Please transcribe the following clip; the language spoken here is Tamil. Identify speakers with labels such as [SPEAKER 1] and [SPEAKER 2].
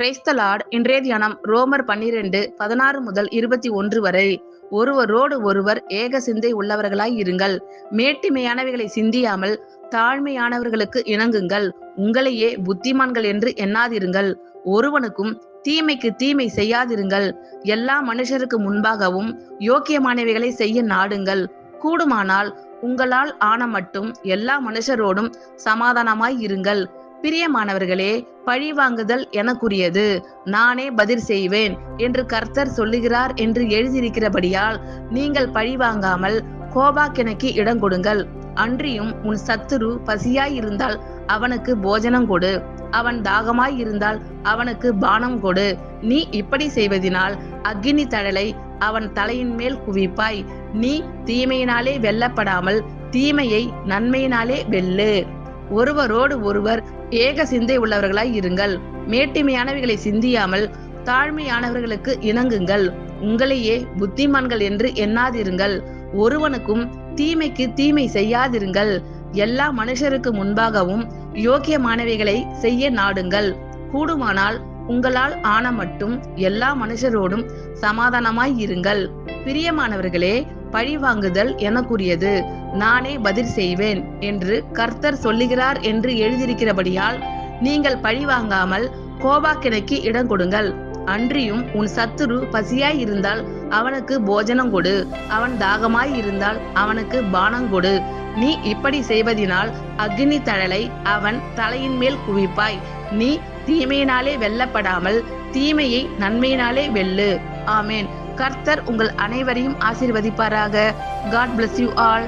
[SPEAKER 1] Praise the Lord. இன்றைய தியானம் ரோமர் 12:16 முதல் 21 வரை. ஒருவரோடு ஒருவர் ஏக சிந்தை உள்ளவர்களாய் இருங்கள். மேட்டிமையானவைகளை சிந்தியாமல் தாழ்மையானவர்களுக்கு இணங்குங்கள். உங்களையே புத்திமான்கள் என்று எண்ணாதிருங்கள். ஒருவனுக்கும் தீமைக்கு தீமை செய்யாதிருங்கள். எல்லா மனுஷருக்கு முன்பாகவும் யோக்கியமானவைகளை செய்ய நாடுங்கள். கூடுமானால் உங்களால் ஆன மட்டும் எல்லா மனுஷரோடும் சமாதானமாய் இருங்கள். பிரியமானவர்களே, பழிவாங்குதல் எனக்குரியது, நானே பதில் செய்வேன் என்று கர்த்தர் சொல்லுகிறார் என்று எழுதியிருக்கிறபடியால் நீங்கள் பழிவாங்காமல் கோபாக்கினைக்கு இடம் கொடுங்கள். அன்றியும் உன் சத்துரு பசியாய் இருந்தால் அவனுக்கு போஜனம் கொடு, அவன் தாகமாய் இருந்தால் அவனுக்கு பானம் கொடு. நீ இப்படி செய்வதினால் அக்கினி தழலை அவன் தலையின் மேல் குவிப்பாய். நீ தீமையினாலே வெல்லப்படாமல் தீமையை நன்மையினாலே வெல்லு. ஒருவரோடு ஒருவர் ஏக சிந்தை உள்ளவர்களாய் இருங்கள். மேட்டிமையானவைகளை சிந்தியாமல் தாழ்மையானவர்களுக்கு இணங்குங்கள். உங்களையே புத்திமான்கள் என்று எண்ணாதிருங்கள். ஒருவனுக்கும் தீமைக்கு தீமை செய்யாதிருங்கள். எல்லா மனுஷருக்கு முன்பாகவும் யோக்கியமானவைகளை செய்ய நாடுங்கள். கூடுமானால் உங்களால் ஆன மட்டும் எல்லா மனுஷரோடும் சமாதானமாய் இருங்கள். பிரியமானவர்களே, பழிவாங்குதல் எனக்குரியது, நானே பதில் செய்வேன் என்று கர்த்தர் சொல்லுகிறார் என்று எழுதியிருக்கிறபடியால் நீங்கள் பழிவாங்காமல் கோபாக்கினைக்கு இடம் கொடுங்கள். அன்றியும் உன் சத்துரு பசியாய் இருந்தால் அவனுக்கு போஜனம் கொடு, அவன் தாகமாய் இருந்தால் அவனுக்கு பானம் கொடு. நீ இப்படி செய்வதினால் அக்கினி தழலை அவன் தலையின் மேல் குவிப்பாய். நீ தீமையினாலே வெல்லப்படாமல் தீமையை நன்மையினாலே வெல்லு. ஆமேன். கர்த்தர் உங்கள் அனைவரையும் ஆசீர்வதிப்பாராக. God bless you all.